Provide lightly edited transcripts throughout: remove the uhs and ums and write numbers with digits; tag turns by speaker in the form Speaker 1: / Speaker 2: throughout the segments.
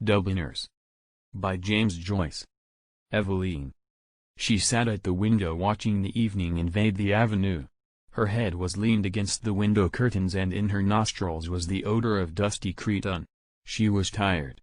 Speaker 1: Dubliners. By James Joyce. Eveline. She sat at the window watching the evening invade the avenue. Her head was leaned against the window curtains and in her nostrils was the odor of dusty cretonne. She was tired.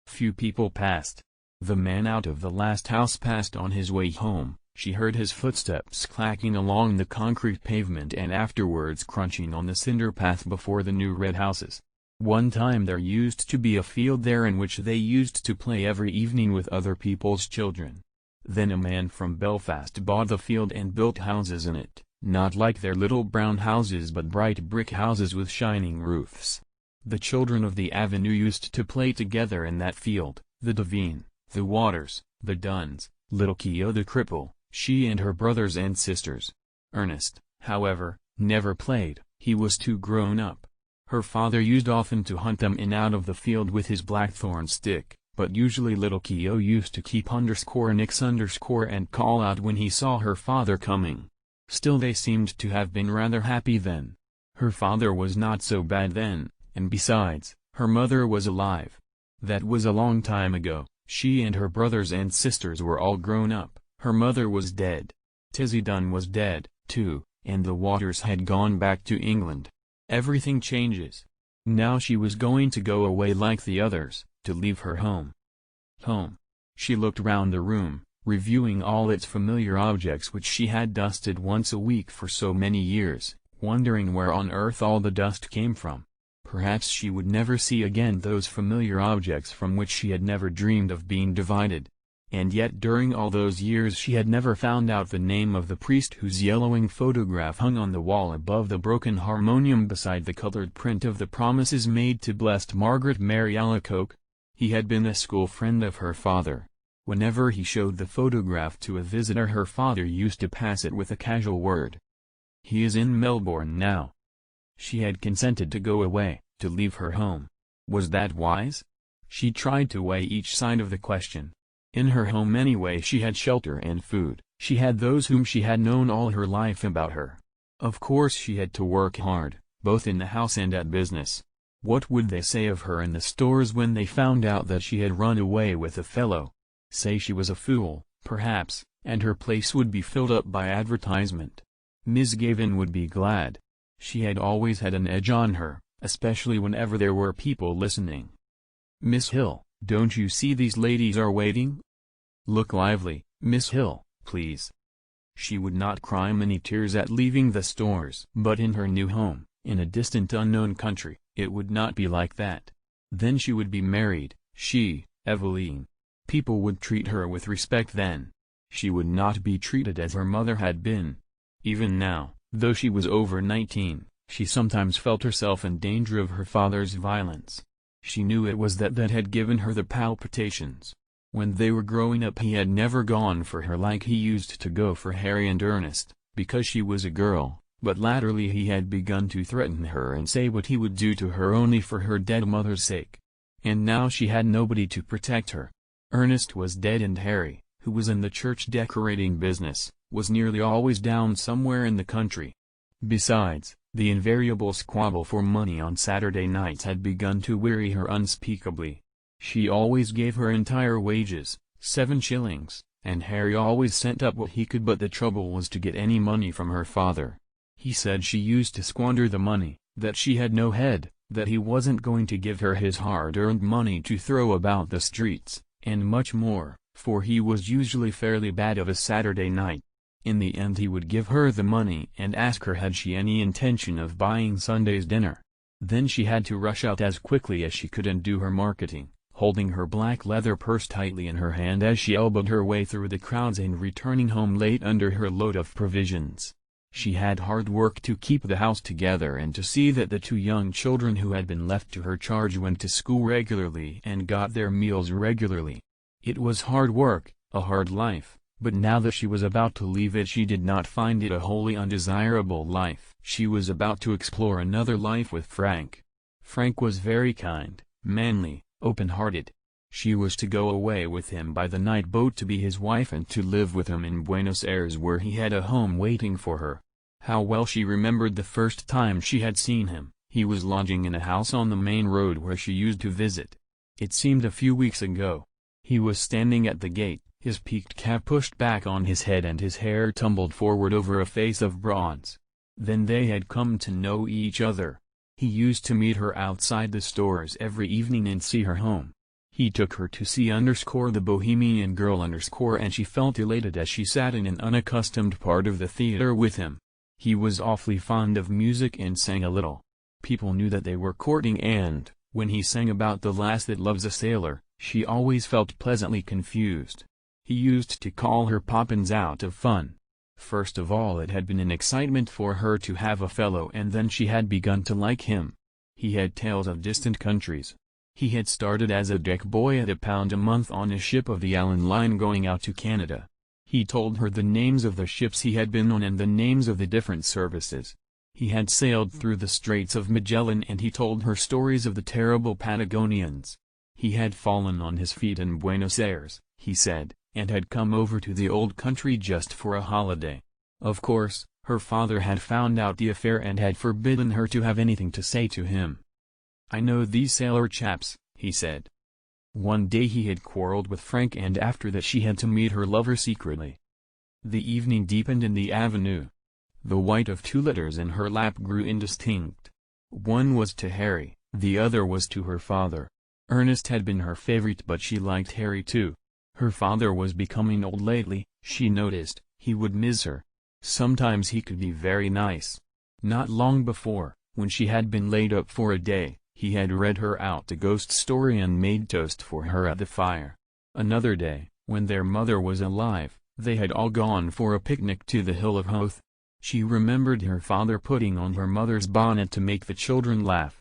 Speaker 1: Few people passed. The man out of the last house passed on his way home. She heard his footsteps clacking along the concrete pavement and afterwards crunching on the cinder path before the new red houses. One time there used to be a field there in which they used to play every evening with other people's children. Then a man from Belfast bought the field and built houses in it, not like their little brown houses but bright brick houses with shining roofs. The children of the avenue used to play together in that field, the Devine, the Waters, the Dunns, little Keogh the cripple, she and her brothers and sisters. Ernest, however, never played, he was too grown up. Her father used often to hunt them in out of the field with his blackthorn stick, but usually little Keogh used to keep _nix and call out when he saw her father coming. Still they seemed to have been rather happy then. Her father was not so bad then, and besides, her mother was alive. That was a long time ago. She and her brothers and sisters were all grown up. Her mother was dead. Tizzie Dunn was dead, too, and the Waters had gone back to England. Everything changes. Now she was going to go away like the others, to leave her home. Home. She looked round the room, reviewing all its familiar objects which she had dusted once a week for so many years, wondering where on earth all the dust came from. Perhaps she would never see again those familiar objects from which she had never dreamed of being divided. And yet during all those years she had never found out the name of the priest whose yellowing photograph hung on the wall above the broken harmonium beside the colored print of the promises made to Blessed Margaret Mary Alacoque. He had been a school friend of her father. Whenever he showed the photograph to a visitor her father used to pass it with a casual word. He is in Melbourne now. She had consented to go away, to leave her home. Was that wise? She tried to weigh each side of the question. In her home anyway she had shelter and food, she had those whom she had known all her life about her. Of course she had to work hard, both in the house and at business. What would they say of her in the stores when they found out that she had run away with a fellow? Say she was a fool, perhaps, and her place would be filled up by advertisement. Miss Gavin would be glad. She had always had an edge on her, especially whenever there were people listening. "Miss Hill, don't you see these ladies are waiting? Look lively, Miss Hill, please." She would not cry many tears at leaving the stores. But in her new home, in a distant unknown country, it would not be like that. Then she would be married, she, Eveline. People would treat her with respect then. She would not be treated as her mother had been. Even now, though she was over 19, she sometimes felt herself in danger of her father's violence. She knew it was that had given her the palpitations. When they were growing up he had never gone for her like he used to go for Harry and Ernest, because she was a girl, but latterly he had begun to threaten her and say what he would do to her only for her dead mother's sake. And now she had nobody to protect her. Ernest was dead and Harry, who was in the church decorating business, was nearly always down somewhere in the country. Besides, the invariable squabble for money on Saturday nights had begun to weary her unspeakably. She always gave her entire wages, 7 shillings, and Harry always sent up what he could, but the trouble was to get any money from her father. He said she used to squander the money, that she had no head, that he wasn't going to give her his hard-earned money to throw about the streets, and much more, for he was usually fairly bad of a Saturday night. In the end he would give her the money and ask her had she any intention of buying Sunday's dinner. Then she had to rush out as quickly as she could and do her marketing, holding her black leather purse tightly in her hand as she elbowed her way through the crowds and returning home late under her load of provisions. She had hard work to keep the house together and to see that the 2 young children who had been left to her charge went to school regularly and got their meals regularly. It was hard work, a hard life, but now that she was about to leave it she did not find it a wholly undesirable life. She was about to explore another life with Frank. Frank was very kind, manly, open-hearted. She was to go away with him by the night boat to be his wife and to live with him in Buenos Aires where he had a home waiting for her. How well she remembered the first time she had seen him. He was lodging in a house on the main road where she used to visit. It seemed a few weeks ago. He was standing at the gate, his peaked cap pushed back on his head and his hair tumbled forward over a face of bronze. Then they had come to know each other. He used to meet her outside the stores every evening and see her home. He took her to see the Bohemian Girl and she felt elated as she sat in an unaccustomed part of the theater with him. He was awfully fond of music and sang a little. People knew that they were courting and, when he sang about the lass that loves a sailor, she always felt pleasantly confused. He used to call her Poppins out of fun. First of all it had been an excitement for her to have a fellow and then she had begun to like him. He had tales of distant countries. He had started as a deck boy at £1 a month on a ship of the Allen Line going out to Canada. He told her the names of the ships he had been on and the names of the different services. He had sailed through the Straits of Magellan and he told her stories of the terrible Patagonians. He had fallen on his feet in Buenos Aires, he said, and had come over to the old country just for a holiday. Of course, her father had found out the affair and had forbidden her to have anything to say to him. "I know these sailor chaps," he said. One day he had quarreled with Frank and after that she had to meet her lover secretly. The evening deepened in the avenue. The white of 2 letters in her lap grew indistinct. One was to Harry, the other was to her father. Ernest had been her favorite but she liked Harry too. Her father was becoming old lately, she noticed. He would miss her. Sometimes he could be very nice. Not long before, when she had been laid up for a day, he had read her out a ghost story and made toast for her at the fire. Another day, when their mother was alive, they had all gone for a picnic to the Hill of Howth. She remembered her father putting on her mother's bonnet to make the children laugh.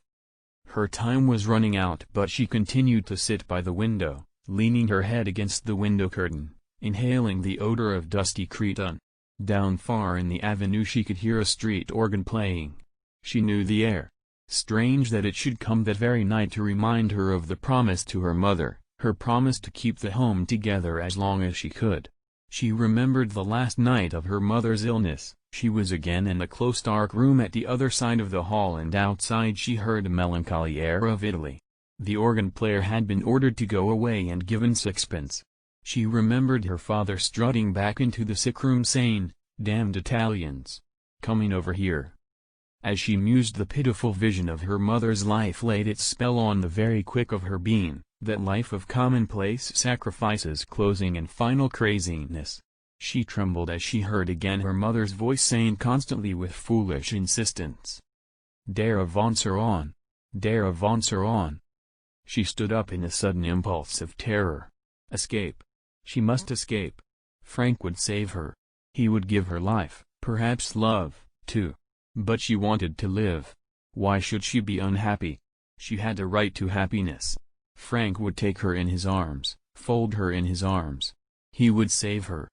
Speaker 1: Her time was running out but she continued to sit by the window, leaning her head against the window curtain, inhaling the odor of dusty cretonne. Down far in the avenue she could hear a street organ playing. She knew the air. Strange that it should come that very night to remind her of the promise to her mother, her promise to keep the home together as long as she could. She remembered the last night of her mother's illness. She was again in the close dark room at the other side of the hall and outside she heard a melancholy air of Italy. The organ player had been ordered to go away and given sixpence. She remembered her father strutting back into the sick room saying, "Damned Italians! Coming over here." As she mused the pitiful vision of her mother's life laid its spell on the very quick of her being, that life of commonplace sacrifices closing and final craziness. She trembled as she heard again her mother's voice saying constantly with foolish insistence, "Dare avancer on! Dare avancer on!" She stood up in a sudden impulse of terror. Escape! She must escape. Frank would save her. He would give her life, perhaps love, too. But she wanted to live. Why should she be unhappy? She had a right to happiness. Frank would take her in his arms, fold her in his arms. He would save her.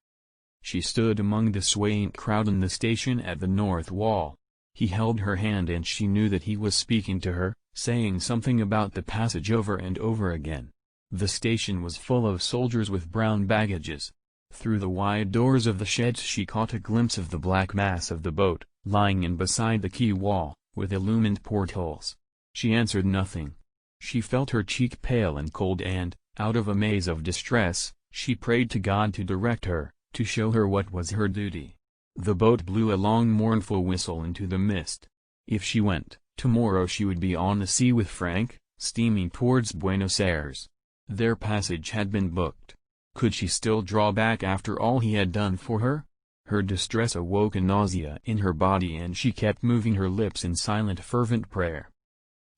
Speaker 1: She stood among the swaying crowd in the station at the north wall. He held her hand and she knew that he was speaking to her, saying something about the passage over and over again. The station was full of soldiers with brown baggages. Through the wide doors of the sheds she caught a glimpse of the black mass of the boat, lying in beside the quay wall, with illumined portholes. She answered nothing. She felt her cheek pale and cold and, out of a maze of distress, she prayed to God to direct her, to show her what was her duty. The boat blew a long mournful whistle into the mist. If she went, tomorrow she would be on the sea with Frank, steaming towards Buenos Aires. Their passage had been booked. Could she still draw back after all he had done for her? Her distress awoke a nausea in her body and she kept moving her lips in silent fervent prayer.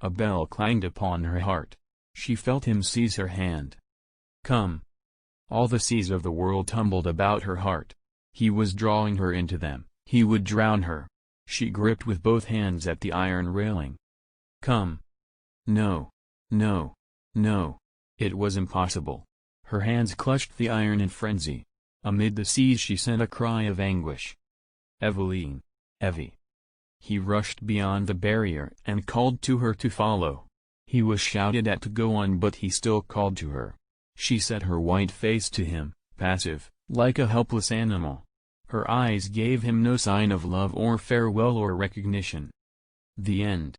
Speaker 1: A bell clanged upon her heart. She felt him seize her hand. "Come." All the seas of the world tumbled about her heart. He was drawing her into them. He would drown her. She gripped with both hands at the iron railing. "Come." No. No. No. It was impossible. Her hands clutched the iron in frenzy. Amid the seas she sent a cry of anguish. "Eveline! Evie!" He rushed beyond the barrier and called to her to follow. He was shouted at to go on but he still called to her. She set her white face to him, passive, like a helpless animal. Her eyes gave him no sign of love or farewell or recognition. The end.